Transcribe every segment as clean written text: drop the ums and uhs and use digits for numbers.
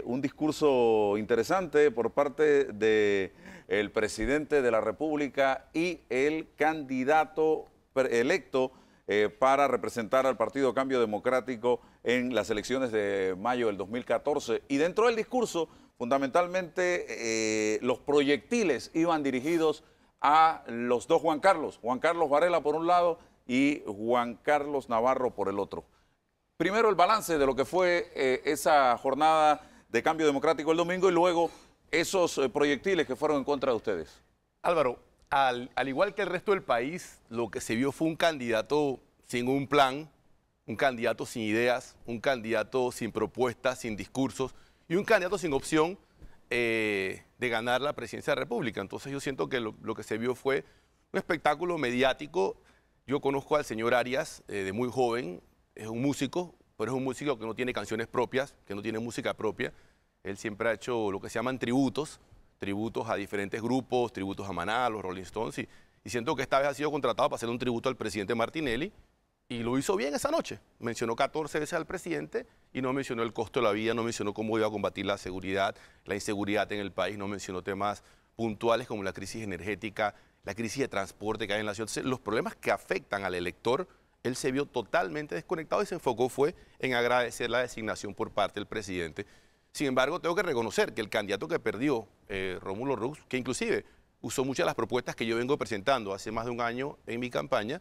Un discurso interesante por parte del presidente de la República y el candidato electo para representar al Partido Cambio Democrático en las elecciones de mayo del 2014. Y dentro del discurso, fundamentalmente, los proyectiles iban dirigidos a los dos Juan Carlos Varela por un lado y Juan Carlos Navarro por el otro. Primero el balance de lo que fue esa jornada de Cambio Democrático el domingo y luego esos proyectiles que fueron en contra de ustedes. Álvaro, al igual que el resto del país, lo que se vio fue un candidato sin un plan, un candidato sin ideas, un candidato sin propuestas, sin discursos y un candidato sin opción de ganar la presidencia de la República. Entonces yo siento que lo que se vio fue un espectáculo mediático. Yo conozco al señor Arias de muy joven, es un músico, pero es un músico que no tiene canciones propias, que no tiene música propia. Él siempre ha hecho lo que se llaman tributos a diferentes grupos, tributos a Maná, a los Rolling Stones, y siento que esta vez ha sido contratado para hacer un tributo al presidente Martinelli, y lo hizo bien esa noche. Mencionó 14 veces al presidente y no mencionó el costo de la vida, no mencionó cómo iba a combatir la seguridad, la inseguridad en el país, no mencionó temas puntuales como la crisis energética, la crisis de transporte que hay en la ciudad. Los problemas que afectan al elector, él se vio totalmente desconectado y se enfocó fue en agradecer la designación por parte del presidente. Sin embargo, tengo que reconocer que el candidato que perdió, Rómulo Rux, que inclusive usó muchas de las propuestas que yo vengo presentando hace más de un año en mi campaña,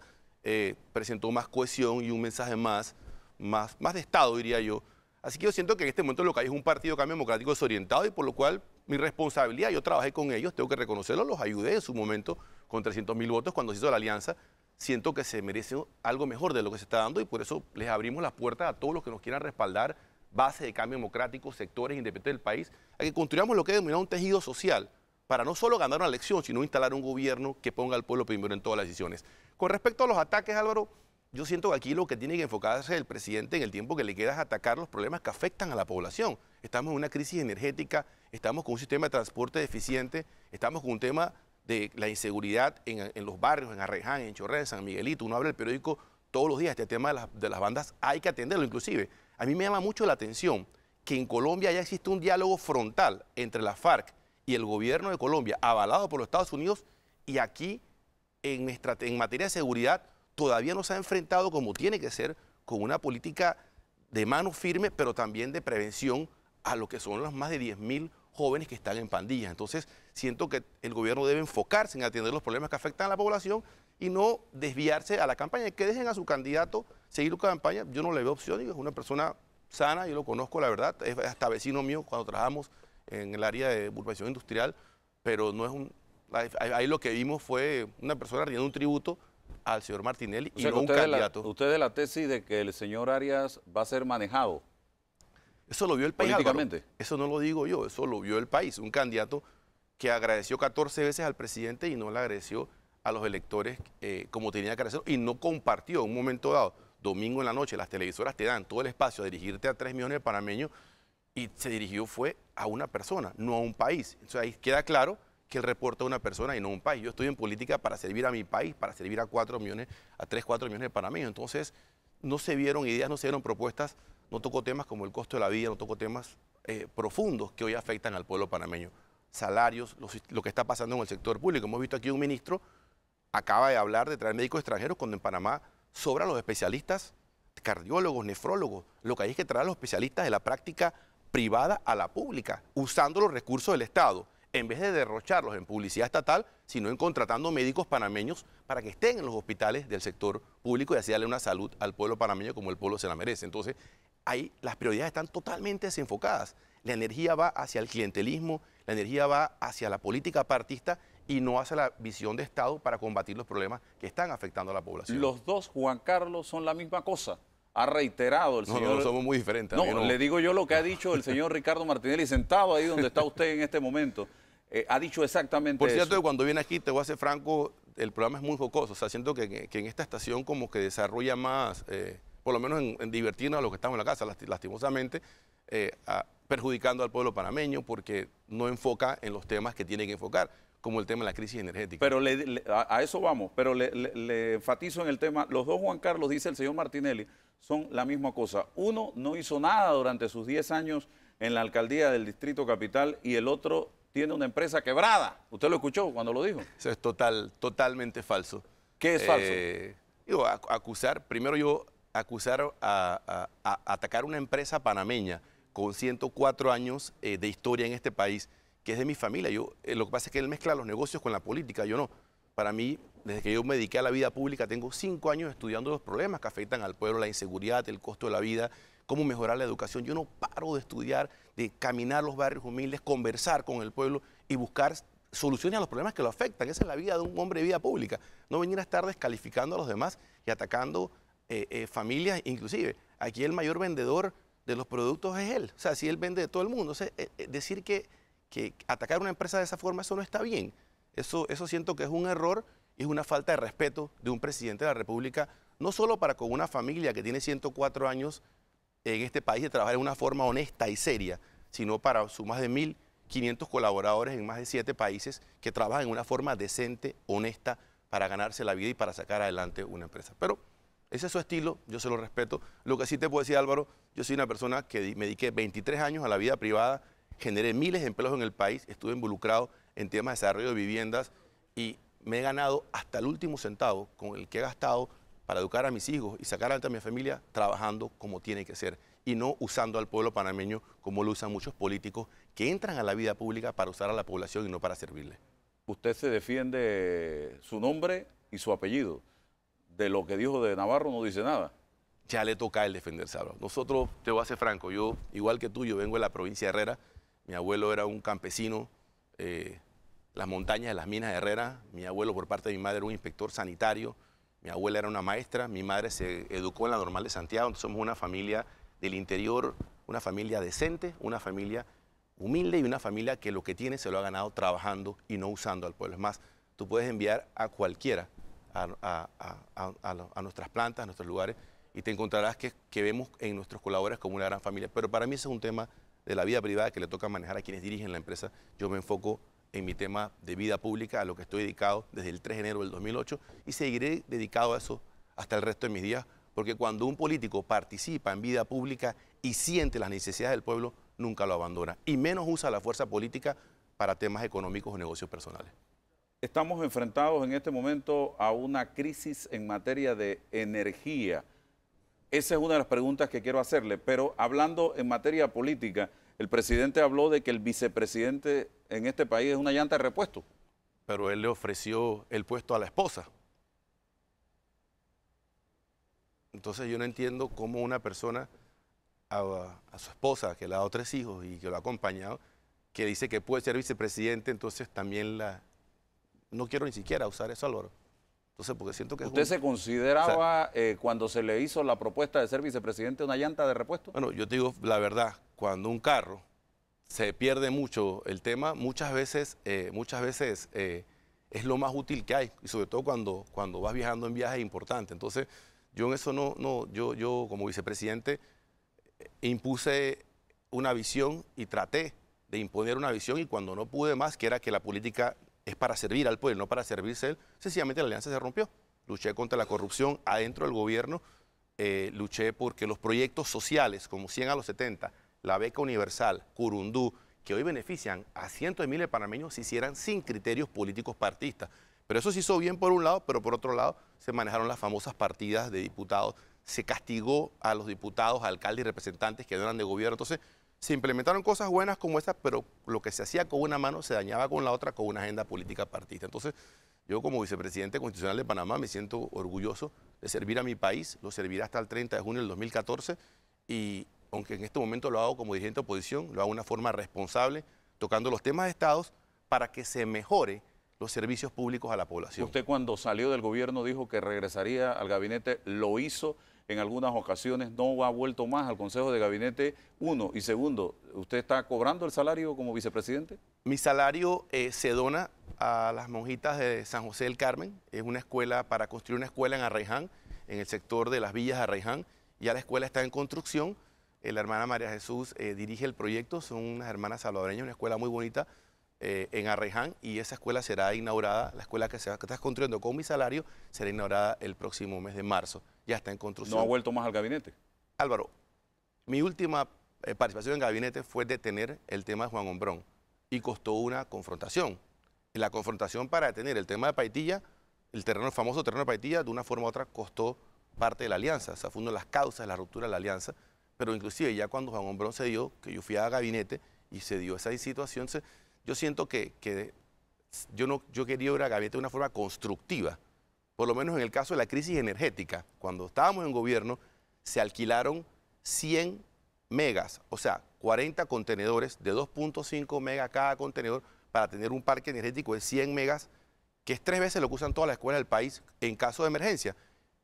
presentó más cohesión y un mensaje más de Estado, diría yo. Así que yo siento que en este momento lo que hay es un partido Cambio Democrático desorientado y por lo cual mi responsabilidad, yo trabajé con ellos, tengo que reconocerlo, los ayudé en su momento con 300.000 votos cuando se hizo la alianza. Siento que se merece algo mejor de lo que se está dando y por eso les abrimos las puertas a todos los que nos quieran respaldar, base de Cambio Democrático, sectores independientes del país, a que construyamos lo que es denominado un tejido social para no solo ganar una elección, sino instalar un gobierno que ponga al pueblo primero en todas las decisiones. Con respecto a los ataques, Álvaro, yo siento que aquí lo que tiene que enfocarse el presidente en el tiempo que le queda es atacar los problemas que afectan a la población. Estamos en una crisis energética, estamos con un sistema de transporte deficiente, estamos con un tema de la inseguridad en los barrios, en Arreján, en Chorrera, en San Miguelito. Uno abre el periódico todos los días, este tema de las bandas hay que atenderlo. Inclusive, a mí me llama mucho la atención que en Colombia ya existe un diálogo frontal entre la FARC y el gobierno de Colombia, avalado por los Estados Unidos, y aquí en materia de seguridad todavía no se ha enfrentado como tiene que ser, con una política de mano firme, pero también de prevención a lo que son los más de 10.000 jóvenes que están en pandillas. Entonces, siento que el gobierno debe enfocarse en atender los problemas que afectan a la población y no desviarse a la campaña, que dejen a su candidato seguir su campaña. Yo no le veo opción, es una persona sana, yo lo conozco, la verdad, es hasta vecino mío cuando trabajamos en el área de urbanización industrial, pero no es un... Ahí lo que vimos fue una persona rindiendo un tributo al señor Martinelli y no un candidato. Usted de la tesis de que el señor Arias va a ser manejado. Eso lo vio el país, políticamente. Álvaro. Eso no lo digo yo, eso lo vio el país. Un candidato que agradeció 14 veces al presidente y no le agradeció a los electores como tenía que agradecer y no compartió en un momento dado, domingo en la noche, las televisoras te dan todo el espacio a dirigirte a 3 millones de panameños y se dirigió fue a una persona, no a un país. Entonces ahí queda claro que él reporta a una persona y no a un país. Yo estoy en política para servir a mi país, para servir a 4 millones, a 3, 4 millones de panameños. Entonces no se vieron ideas, no se vieron propuestas, no tocó temas como el costo de la vida, no tocó temas profundos que hoy afectan al pueblo panameño. Salarios, lo que está pasando en el sector público. Hemos visto aquí un ministro acaba de hablar de traer médicos extranjeros cuando en Panamá sobran los especialistas, cardiólogos, nefrólogos. Lo que hay es que traer a los especialistas de la práctica privada a la pública, usando los recursos del Estado, en vez de derrocharlos en publicidad estatal, sino en contratando médicos panameños para que estén en los hospitales del sector público y así darle una salud al pueblo panameño como el pueblo se la merece. Entonces, ahí las prioridades están totalmente desenfocadas. La energía va hacia el clientelismo, la energía va hacia la política partista y no hacia la visión de Estado para combatir los problemas que están afectando a la población. Los dos Juan Carlos son la misma cosa. Ha reiterado el señor... No, somos muy diferentes. No, le digo yo lo que ha dicho el señor Ricardo Martinelli, sentado ahí donde está usted en este momento. Ha dicho exactamente Por cierto, eso. cuando viene aquí, te voy a ser franco, el programa es muy jocoso. O sea, siento que en esta estación como que desarrolla más, por lo menos en divertirnos a los que estamos en la casa, lastimosamente, perjudicando al pueblo panameño porque no enfoca en los temas que tiene que enfocar, como el tema de la crisis energética. Pero a eso vamos, pero le enfatizo en el tema, los dos Juan Carlos, dice el señor Martinelli, son la misma cosa. Uno no hizo nada durante sus 10 años en la alcaldía del Distrito Capital y el otro tiene una empresa quebrada. ¿Usted lo escuchó cuando lo dijo? Eso es totalmente falso. ¿Qué es falso? Digo, acusar a atacar una empresa panameña con 104 años de historia en este país, que es de mi familia. Lo que pasa es que él mezcla los negocios con la política, yo no. Para mí, desde que yo me dediqué a la vida pública, tengo 5 años estudiando los problemas que afectan al pueblo, la inseguridad, el costo de la vida, cómo mejorar la educación. Yo no paro de estudiar, de caminar los barrios humildes, conversar con el pueblo y buscar soluciones a los problemas que lo afectan. Esa es la vida de un hombre de vida pública. No venir a estar descalificando a los demás y atacando familias, inclusive. Aquí el mayor vendedor de los productos es él. O sea, si él vende de todo el mundo. O sea, decir que atacar una empresa de esa forma, eso no está bien. Eso siento que es un error y es una falta de respeto de un presidente de la República, no solo para con una familia que tiene 104 años en este país de trabajar en una forma honesta y seria, sino para sus más de 1.500 colaboradores en más de 7 países que trabajan en una forma decente, honesta, para ganarse la vida y para sacar adelante una empresa. Pero ese es su estilo, yo se lo respeto. Lo que sí te puedo decir, Álvaro, yo soy una persona que me dediqué 23 años a la vida privada, generé miles de empleos en el país, estuve involucrado en temas de desarrollo de viviendas y me he ganado hasta el último centavo con el que he gastado para educar a mis hijos y sacar adelante a mi familia trabajando como tiene que ser y no usando al pueblo panameño como lo usan muchos políticos que entran a la vida pública para usar a la población y no para servirle. Usted se defiende su nombre y su apellido. De lo que dijo de Navarro no dice nada. Ya le toca a él defenderse, Álvaro. Nosotros, te voy a ser franco, yo, igual que tú, yo vengo de la provincia de Herrera. Mi abuelo era un campesino, las montañas de las minas de Herrera. Mi abuelo, por parte de mi madre, era un inspector sanitario. Mi abuela era una maestra. Mi madre se educó en la Normal de Santiago. Entonces somos una familia del interior, una familia decente, una familia humilde y una familia que lo que tiene se lo ha ganado trabajando y no usando al pueblo. Es más, tú puedes enviar a cualquiera a nuestras plantas, a nuestros lugares, y te encontrarás que vemos en nuestros colaboradores como una gran familia. Pero para mí ese es un tema de la vida privada que le toca manejar a quienes dirigen la empresa. Yo me enfoco en mi tema de vida pública, a lo que estoy dedicado desde el 3 de enero del 2008, y seguiré dedicado a eso hasta el resto de mis días, porque cuando un político participa en vida pública y siente las necesidades del pueblo, nunca lo abandona, y menos usa la fuerza política para temas económicos o negocios personales. Estamos enfrentados en este momento a una crisis en materia de energía. Esa es una de las preguntas que quiero hacerle, pero hablando en materia política, el presidente habló de que el vicepresidente en este país es una llanta de repuesto. Pero él le ofreció el puesto a la esposa. Entonces yo no entiendo cómo una persona a su esposa, que le ha dado 3 hijos y que lo ha acompañado, que dice que puede ser vicepresidente, entonces también no quiero ni siquiera usar eso, Álvaro. Entonces, porque siento que ¿Usted se consideraba, cuando se le hizo la propuesta de ser vicepresidente, una llanta de repuesto? Bueno, yo te digo la verdad, cuando un carro se pierde mucho el tema, muchas veces es lo más útil que hay, y sobre todo cuando vas viajando en viajes importantes. Entonces, yo en eso yo como vicepresidente impuse una visión y traté de imponer una visión, y cuando no pude más, que era que la política es para servir al pueblo, no para servirse él, sencillamente la alianza se rompió. Luché contra la corrupción adentro del gobierno, luché porque los proyectos sociales como 100 a los 70, la beca universal, Curundú, que hoy benefician a cientos de miles de panameños, se hicieran sin criterios políticos partidistas. Pero eso se hizo bien por un lado, pero por otro lado se manejaron las famosas partidas de diputados, se castigó a los diputados, alcaldes y representantes que no eran de gobierno. Entonces, se implementaron cosas buenas como estas, pero lo que se hacía con una mano se dañaba con la otra con una agenda política partidista. Entonces, yo como vicepresidente constitucional de Panamá me siento orgulloso de servir a mi país, lo serviré hasta el 30 de junio del 2014, y aunque en este momento lo hago como dirigente de oposición, lo hago de una forma responsable, tocando los temas de estados para que se mejore los servicios públicos a la población. Usted cuando salió del gobierno dijo que regresaría al gabinete, lo hizo en algunas ocasiones, no ha vuelto más al Consejo de Gabinete, uno, y segundo, ¿usted está cobrando el salario como vicepresidente? Mi salario se dona a las monjitas de San José del Carmen, es una escuela para construir una escuela en Arraiján, en el sector de las villas de Arraiján, ya la escuela está en construcción, la hermana María Jesús dirige el proyecto, son unas hermanas salvadoreñas, una escuela muy bonita en Arraiján, y esa escuela será inaugurada, la escuela que está construyendo con mi salario, será inaugurada el próximo mes de marzo, ya está en construcción. ¿No ha vuelto más al gabinete? Álvaro, mi última participación en gabinete fue detener el tema de Juan Ombrón y costó una confrontación. Y la confrontación para detener el tema de Paitilla, el famoso terreno de Paitilla, de una forma u otra costó parte de la alianza. O sea, fue una de las causas de la ruptura de la alianza. Pero inclusive ya cuando Juan Ombrón se dio, que yo fui a gabinete y se dio esa situación, yo siento que yo quería ir a gabinete de una forma constructiva. Por lo menos en el caso de la crisis energética, cuando estábamos en gobierno, se alquilaron 100 megas, o sea, 40 contenedores de 2.5 megas cada contenedor para tener un parque energético de 100 megas, que es 3 veces lo que usan todas las escuelas del país en caso de emergencia.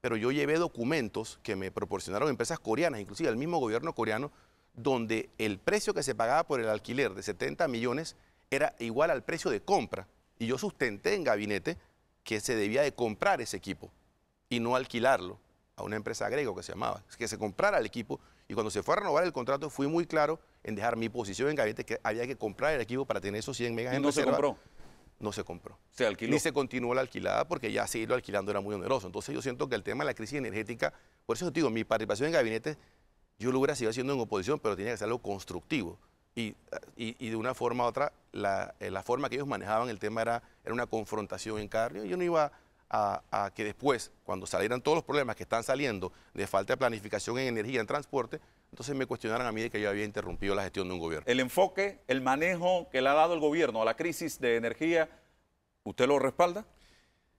Pero yo llevé documentos que me proporcionaron empresas coreanas, inclusive el mismo gobierno coreano, donde el precio que se pagaba por el alquiler de 70 millones era igual al precio de compra. Y yo sustenté en gabinete que se debía de comprar ese equipo y no alquilarlo a una empresa griega que se llamaba, que se comprara el equipo. Y cuando se fue a renovar el contrato fui muy claro en dejar mi posición en gabinete que había que comprar el equipo para tener esos 100 megas en reserva. ¿Y no se compró? No se compró. Se alquiló. Ni se continuó la alquilada porque ya seguirlo alquilando era muy oneroso. Entonces yo siento que el tema de la crisis energética, por eso digo, mi participación en gabinete, yo lo hubiera seguido haciendo en oposición, pero tenía que ser algo constructivo. Y de una forma u otra, la forma que ellos manejaban el tema era una confrontación en carne. Yo no iba a que después, cuando salieran todos los problemas que están saliendo de falta de planificación en energía, en transporte, entonces me cuestionaran a mí de que yo había interrumpido la gestión de un gobierno. El enfoque, el manejo que le ha dado el gobierno a la crisis de energía, ¿usted lo respalda?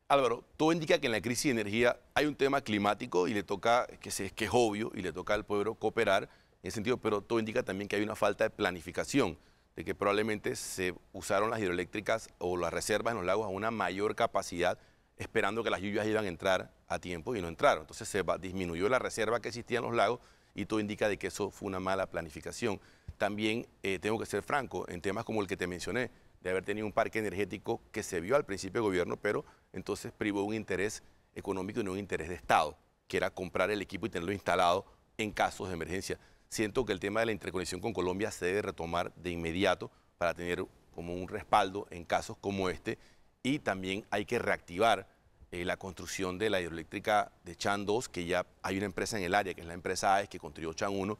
Álvaro, todo indica que en la crisis de energía hay un tema climático y le toca, que es obvio, y le toca al pueblo cooperar en ese sentido, pero todo indica también que hay una falta de planificación, de que probablemente se usaron las hidroeléctricas o las reservas en los lagos a una mayor capacidad, esperando que las lluvias iban a entrar a tiempo y no entraron. Entonces disminuyó la reserva que existía en los lagos y todo indica de que eso fue una mala planificación. También tengo que ser franco, en temas como el que te mencioné, de haber tenido un parque energético que se vio al principio del gobierno, pero entonces privó un interés económico y no un interés de Estado, que era comprar el equipo y tenerlo instalado en casos de emergencia. Siento que el tema de la interconexión con Colombia se debe retomar de inmediato para tener como un respaldo en casos como este, y también hay que reactivar la construcción de la hidroeléctrica de Chan 2, que ya hay una empresa en el área, que es la empresa AES, que construyó Chan 1,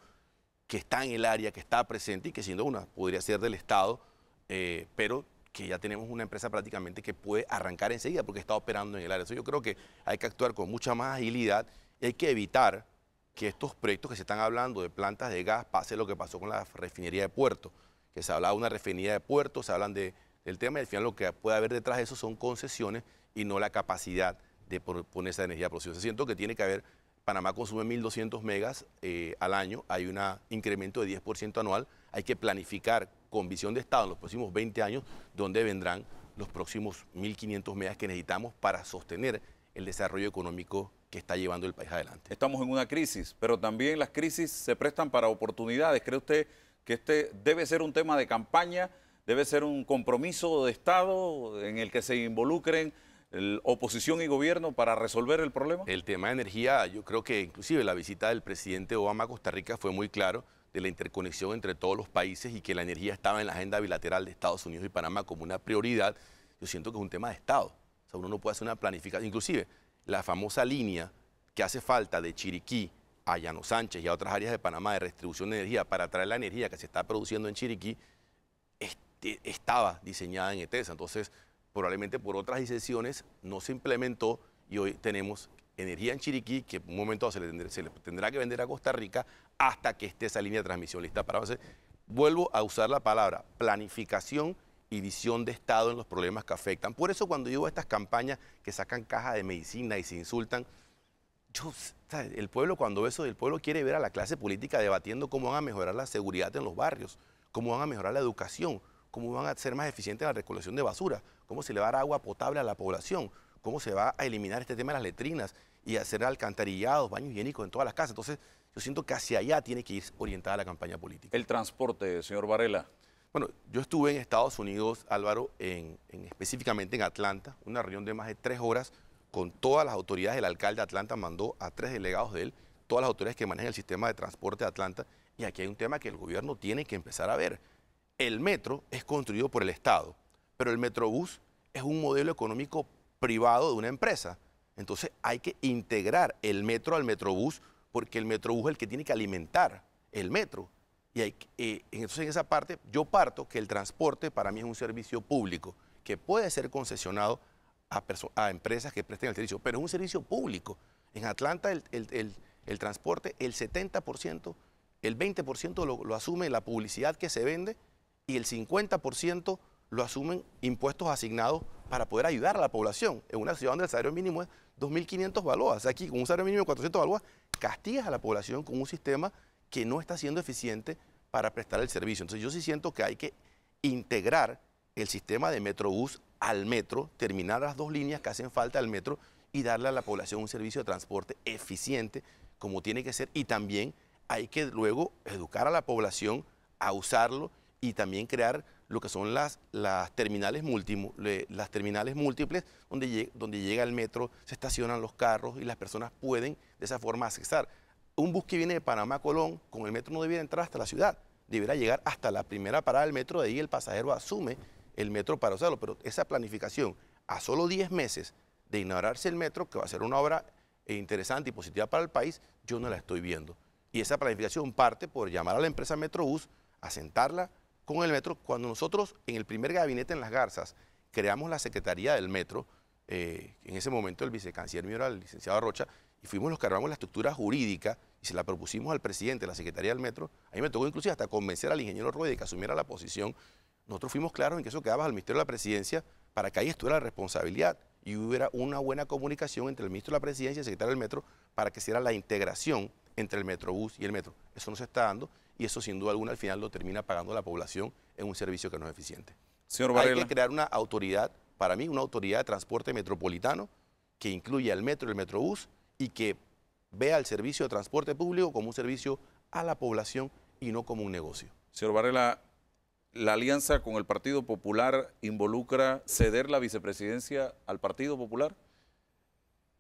que está en el área, que está presente y que siendo una podría ser del Estado, pero que ya tenemos una empresa prácticamente que puede arrancar enseguida porque está operando en el área. Entonces yo creo que hay que actuar con mucha más agilidad y hay que evitar que estos proyectos que se están hablando de plantas de gas pase lo que pasó con la refinería de Puerto, que se hablaba de una refinería de Puerto, se hablan del tema y al final lo que puede haber detrás de eso son concesiones y no la capacidad de poner esa energía producida. Siento que tiene que haber, Panamá consume 1.200 megas al año, hay un incremento de 10% anual, hay que planificar con visión de Estado en los próximos 20 años dónde vendrán los próximos 1.500 megas que necesitamos para sostener el desarrollo económico que está llevando el país adelante. Estamos en una crisis, pero también las crisis se prestan para oportunidades. ¿Cree usted que este debe ser un tema de campaña, debe ser un compromiso de Estado en el que se involucren oposición y gobierno para resolver el problema? El tema de energía, yo creo que inclusive la visita del presidente Obama a Costa Rica fue muy claro de la interconexión entre todos los países y que la energía estaba en la agenda bilateral de Estados Unidos y Panamá como una prioridad. Yo siento que es un tema de Estado. O sea, uno no puede hacer una planificación. Inclusive, la famosa línea que hace falta de Chiriquí a Llano Sánchez y a otras áreas de Panamá de redistribución de energía para traer la energía que se está produciendo en Chiriquí, estaba diseñada en ETESA. Entonces, probablemente por otras decisiones no se implementó y hoy tenemos energía en Chiriquí que en un momento se le tendrá que vender a Costa Rica hasta que esté esa línea de transmisión lista para base. Vuelvo a usar la palabra planificación y visión de Estado en los problemas que afectan. Por eso cuando yo veo estas campañas que sacan cajas de medicina y se insultan, el pueblo cuando ve eso, el pueblo quiere ver a la clase política debatiendo cómo van a mejorar la seguridad en los barrios, cómo van a mejorar la educación, cómo van a ser más eficientes en la recolección de basura, cómo se le va a dar agua potable a la población, cómo se va a eliminar este tema de las letrinas y hacer alcantarillados, baños higiénicos en todas las casas. Entonces, yo siento que hacia allá tiene que ir orientada la campaña política. El transporte, señor Varela. Bueno, yo estuve en Estados Unidos, Álvaro, específicamente en Atlanta, una reunión de más de 3 horas con todas las autoridades. El alcalde de Atlanta mandó a 3 delegados de él, todas las autoridades que manejan el sistema de transporte de Atlanta, y aquí hay un tema que el gobierno tiene que empezar a ver. El metro es construido por el Estado, pero el Metrobús es un modelo económico privado de una empresa. Entonces hay que integrar el metro al Metrobús porque el Metrobús es el que tiene que alimentar el metro. Y entonces en esa parte yo parto que el transporte para mí es un servicio público que puede ser concesionado a empresas que presten el servicio, pero es un servicio público. En Atlanta el transporte, el 70%, el 20% lo asume la publicidad que se vende y el 50% lo asumen impuestos asignados para poder ayudar a la población. En una ciudad donde el salario mínimo es 2.500 balboas, aquí con un salario mínimo de 400 balboas, castigas a la población con un sistema que no está siendo eficiente para prestar el servicio. Entonces yo sí siento que hay que integrar el sistema de Metrobús al metro, terminar las dos líneas que hacen falta al metro y darle a la población un servicio de transporte eficiente como tiene que ser, y también hay que luego educar a la población a usarlo y también crear lo que son las terminales múltiples donde llega el metro, se estacionan los carros y las personas pueden de esa forma accesar. Un bus que viene de Panamá a Colón, con el metro no debiera entrar hasta la ciudad, debiera llegar hasta la primera parada del metro, de ahí el pasajero asume el metro para usarlo, pero esa planificación a solo 10 meses de inaugurarse el metro, que va a ser una obra interesante y positiva para el país, yo no la estoy viendo. Y esa planificación parte por llamar a la empresa Metrobús, a sentarla con el metro. Cuando nosotros en el primer gabinete en Las Garzas creamos la Secretaría del Metro, en ese momento el vicecanciller mío era el licenciado Rocha, y fuimos los que armamos la estructura jurídica y se la propusimos al presidente de la Secretaría del Metro. A mí me tocó inclusive hasta convencer al ingeniero Roy de que asumiera la posición. Nosotros fuimos claros en que eso quedaba al Ministerio de la Presidencia para que ahí estuviera la responsabilidad y hubiera una buena comunicación entre el ministro de la Presidencia y el secretario del Metro para que se diera la integración entre el Metrobús y el metro. Eso no se está dando y eso sin duda alguna al final lo termina pagando la población en un servicio que no es eficiente. Señor Varela. Hay que crear una autoridad, para mí una autoridad de transporte metropolitano que incluya el metro y el Metrobús y que vea el servicio de transporte público como un servicio a la población y no como un negocio. Señor Varela, ¿la alianza con el Partido Popular involucra ceder la vicepresidencia al Partido Popular?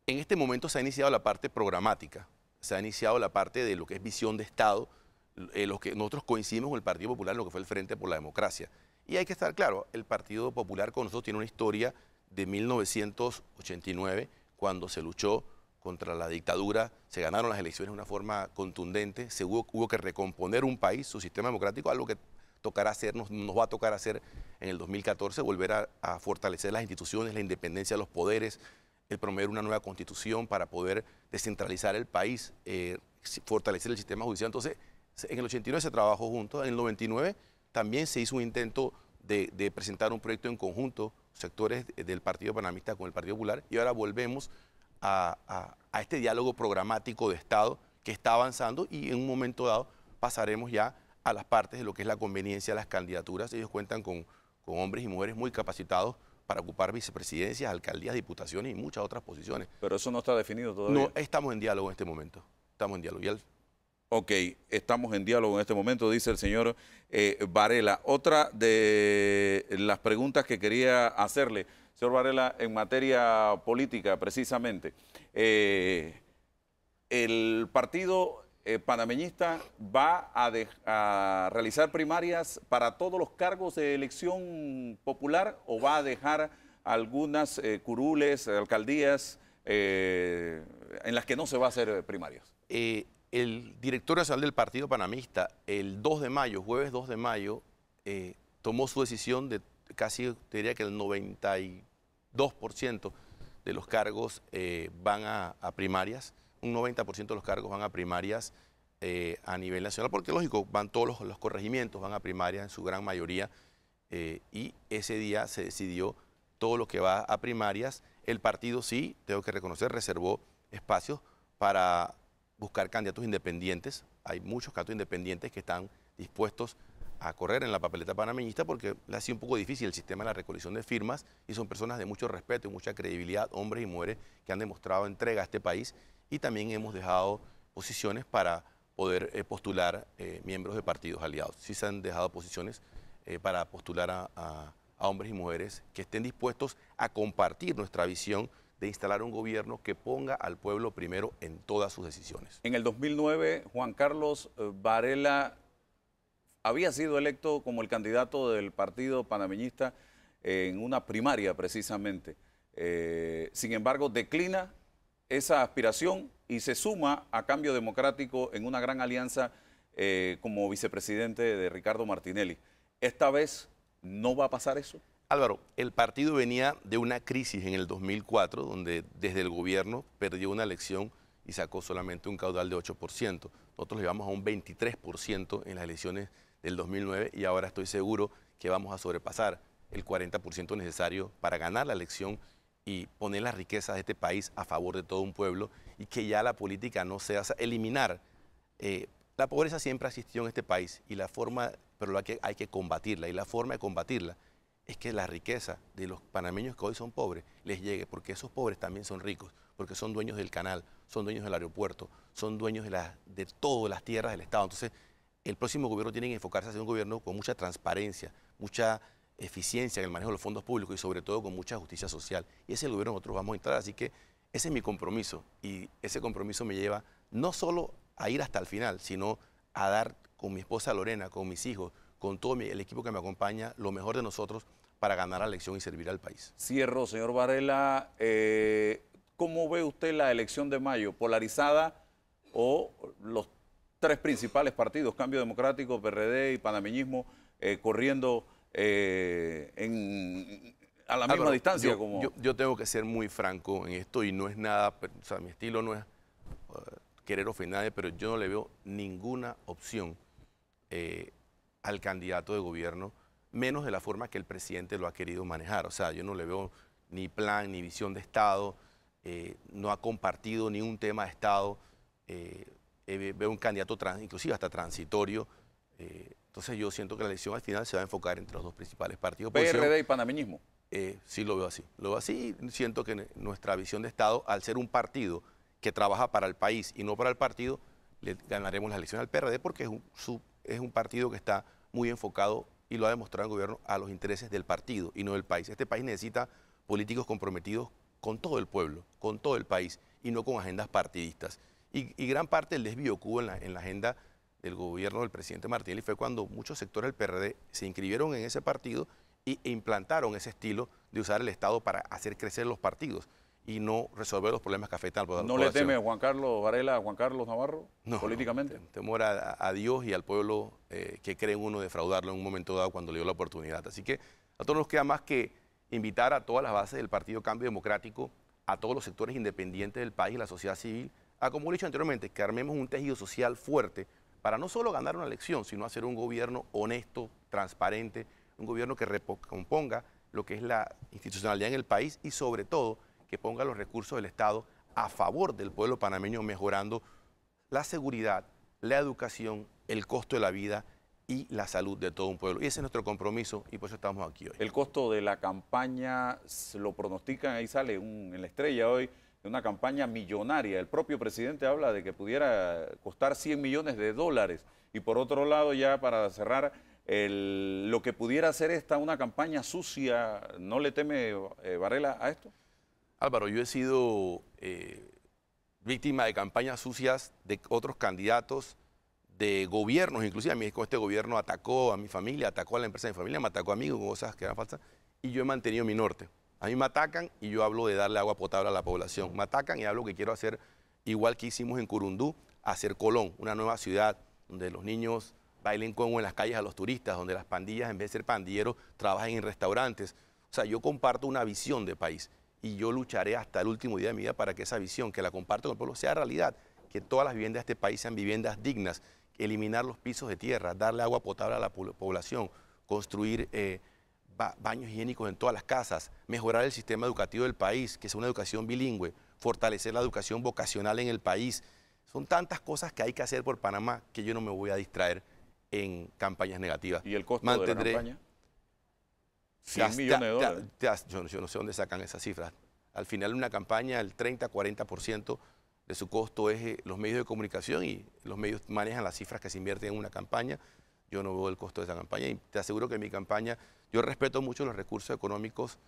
En este momento se ha iniciado la parte programática, se ha iniciado la parte de lo que es visión de Estado, lo que nosotros coincidimos con el Partido Popular en lo que fue el Frente por la Democracia. Y hay que estar claro, el Partido Popular con nosotros tiene una historia de 1989, cuando se luchó contra la dictadura, se ganaron las elecciones de una forma contundente, hubo que recomponer un país, su sistema democrático, algo que tocará hacer, nos va a tocar hacer en el 2014, volver a fortalecer las instituciones, la independencia de los poderes, el promover una nueva constitución para poder descentralizar el país, fortalecer el sistema judicial. Entonces, en el 89 se trabajó juntos, en el 99 también se hizo un intento de presentar un proyecto en conjunto, sectores del Partido Panamista con el Partido Popular, y ahora volvemos a este diálogo programático de Estado que está avanzando y en un momento dado pasaremos ya a las partes de lo que es la conveniencia de las candidaturas. Ellos cuentan con hombres y mujeres muy capacitados para ocupar vicepresidencias, alcaldías, diputaciones y muchas otras posiciones. Pero eso no está definido todavía. No, estamos en diálogo en este momento. Estamos en diálogo. Ok, estamos en diálogo en este momento, dice el señor Varela. Otra de las preguntas que quería hacerle, señor Varela, en materia política precisamente. El partido panameñista va a realizar primarias para todos los cargos de elección popular o va a dejar algunas curules, alcaldías en las que no se va a hacer primarias. El director nacional del Partido Panamista, el 2 de mayo, jueves 2 de mayo, tomó su decisión de casi, te diría que el 92% de los cargos van a primarias, un 90% de los cargos van a primarias a nivel nacional, porque lógico, van todos los corregimientos, van a primarias en su gran mayoría, y ese día se decidió todo lo que va a primarias. El partido sí, tengo que reconocer, reservó espacios para buscar candidatos independientes. Hay muchos candidatos independientes que están dispuestos a correr en la papeleta panameñista porque le ha sido un poco difícil el sistema de la recolección de firmas y son personas de mucho respeto y mucha credibilidad, hombres y mujeres que han demostrado entrega a este país, y también hemos dejado posiciones para poder postular miembros de partidos aliados. Sí se han dejado posiciones para postular a hombres y mujeres que estén dispuestos a compartir nuestra visión de instalar un gobierno que ponga al pueblo primero en todas sus decisiones. En el 2009, Juan Carlos Varela había sido electo como el candidato del Partido Panameñista en una primaria precisamente. Sin embargo, declina esa aspiración y se suma a Cambio Democrático en una gran alianza como vicepresidente de Ricardo Martinelli. ¿Esta vez no va a pasar eso? Álvaro, el partido venía de una crisis en el 2004, donde desde el gobierno perdió una elección y sacó solamente un caudal de 8%. Nosotros llevamos a un 23% en las elecciones del 2009 y ahora estoy seguro que vamos a sobrepasar el 40% necesario para ganar la elección y poner las riquezas de este país a favor de todo un pueblo y que ya la política no sea eliminar. La pobreza siempre ha existido en este país y la forma, pero hay que combatirla y la forma de combatirla es que la riqueza de los panameños que hoy son pobres les llegue, porque esos pobres también son ricos, porque son dueños del canal, son dueños del aeropuerto, son dueños de todas las tierras del Estado. Entonces, el próximo gobierno tiene que enfocarse a ser un gobierno con mucha transparencia, mucha eficiencia en el manejo de los fondos públicos y sobre todo con mucha justicia social. Y ese es el gobierno que nosotros vamos a entrar, así que ese es mi compromiso y ese compromiso me lleva no solo a ir hasta el final, sino a dar con mi esposa Lorena, con mis hijos, con todo el equipo que me acompaña, lo mejor de nosotros para ganar la elección y servir al país. Cierro, señor Varela. ¿Cómo ve usted la elección de mayo? ¿Polarizada o los tres principales partidos, Cambio Democrático, PRD y Panameñismo, corriendo a la misma distancia? Yo tengo que ser muy franco en esto y no es nada, o sea, mi estilo no es querer ofender a nadie, pero yo no le veo ninguna opción al candidato de gobierno, menos de la forma que el presidente lo ha querido manejar. O sea, yo no le veo ni plan, ni visión de Estado, no ha compartido ni un tema de Estado, veo un candidato inclusive hasta transitorio. Entonces yo siento que la elección al final se va a enfocar entre los dos principales partidos. PRD y Panameñismo. Sí, lo veo así. Lo veo así. Siento que nuestra visión de Estado, al ser un partido que trabaja para el país y no para el partido, le ganaremos las elecciones al PRD porque es un partido que está muy enfocado, y lo ha demostrado el gobierno, a los intereses del partido y no del país. Este país necesita políticos comprometidos con todo el pueblo, con todo el país, y no con agendas partidistas. Y gran parte del desvío que hubo en la agenda del gobierno del presidente Martinelli fue cuando muchos sectores del PRD se inscribieron en ese partido e implantaron ese estilo de usar el Estado para hacer crecer los partidos y no resolver los problemas que afectan al pueblo. ¿No le teme Juan Carlos Varela a Juan Carlos Navarro políticamente? No, temor a Dios y al pueblo que cree en uno defraudarlo en un momento dado cuando le dio la oportunidad. Así que a todos nos queda más que invitar a todas las bases del Partido Cambio Democrático, a todos los sectores independientes del país y la sociedad civil, a, como he dicho anteriormente, que armemos un tejido social fuerte para no solo ganar una elección, sino hacer un gobierno honesto, transparente, un gobierno que recomponga lo que es la institucionalidad en el país y sobre todo que ponga los recursos del Estado a favor del pueblo panameño, mejorando la seguridad, la educación, el costo de la vida y la salud de todo un pueblo. Y ese es nuestro compromiso y por eso estamos aquí hoy. El costo de la campaña, lo pronostican, ahí sale en La Estrella hoy, de una campaña millonaria. El propio presidente habla de que pudiera costar $100 millones. Y por otro lado, ya para cerrar, lo que pudiera ser una campaña sucia, ¿no le teme Varela a esto? Álvaro, yo he sido víctima de campañas sucias de otros candidatos, de gobiernos, inclusive a mí con este gobierno atacó a mi familia, atacó a la empresa de mi familia, me atacó a mí con cosas que eran falsas y yo he mantenido mi norte. A mí me atacan y yo hablo de darle agua potable a la población. Me atacan y hablo que quiero hacer, igual que hicimos en Curundú, hacer Colón, una nueva ciudad donde los niños bailen congo en las calles a los turistas, donde las pandillas, en vez de ser pandilleros, trabajen en restaurantes. O sea, yo comparto una visión de país y yo lucharé hasta el último día de mi vida para que esa visión, que la comparto con el pueblo, sea realidad, que todas las viviendas de este país sean viviendas dignas, eliminar los pisos de tierra, darle agua potable a la población, construir baños higiénicos en todas las casas, mejorar el sistema educativo del país, que sea una educación bilingüe, fortalecer la educación vocacional en el país. Son tantas cosas que hay que hacer por Panamá que yo no me voy a distraer en campañas negativas. ¿Y el costo de la campaña? $100 millones. Yo no sé dónde sacan esas cifras. Al final de una campaña, el 30-40% de su costo es los medios de comunicación y los medios manejan las cifras que se invierten en una campaña. Yo no veo el costo de esa campaña y te aseguro que en mi campaña yo respeto mucho los recursos económicos,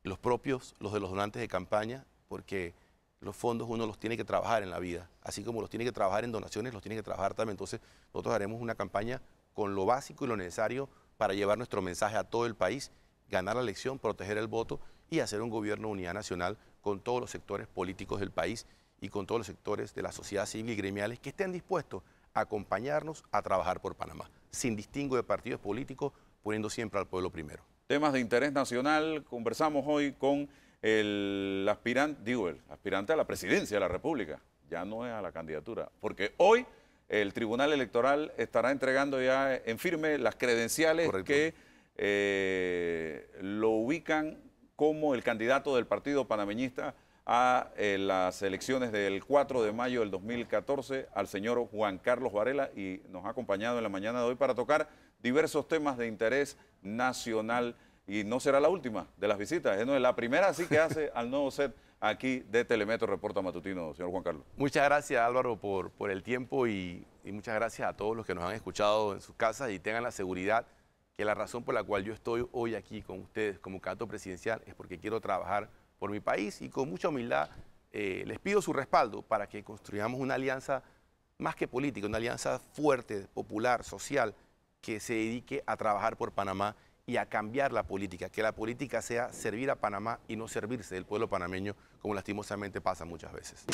los propios, los de los donantes de campaña, porque los fondos uno los tiene que trabajar en la vida, así como los tiene que trabajar en donaciones, los tiene que trabajar también. Entonces nosotros haremos una campaña con lo básico y lo necesario para llevar nuestro mensaje a todo el país, ganar la elección, proteger el voto y hacer un gobierno de unidad nacional con todos los sectores políticos del país y con todos los sectores de la sociedad civil y gremiales que estén dispuestos acompañarnos a trabajar por Panamá, sin distingo de partidos políticos, poniendo siempre al pueblo primero. Temas de interés nacional, conversamos hoy con el aspirante a la presidencia de la República, ya no es a la candidatura, porque hoy el Tribunal Electoral estará entregando ya en firme las credenciales. Correcto. Que lo ubican como el candidato del Partido Panameñista a las elecciones del 4 de mayo del 2014, al señor Juan Carlos Varela, y nos ha acompañado en la mañana de hoy para tocar diversos temas de interés nacional, y no será la última de las visitas, es la primera sí que hace al nuevo set aquí de Telemetro Reporta Matutino, señor Juan Carlos. Muchas gracias, Álvaro, por el tiempo y muchas gracias a todos los que nos han escuchado en sus casas, y tengan la seguridad que la razón por la cual yo estoy hoy aquí con ustedes como candidato presidencial es porque quiero trabajar por mi país, y con mucha humildad les pido su respaldo para que construyamos una alianza más que política, una alianza fuerte, popular, social, que se dedique a trabajar por Panamá y a cambiar la política, que la política sea servir a Panamá y no servirse del pueblo panameño, como lastimosamente pasa muchas veces.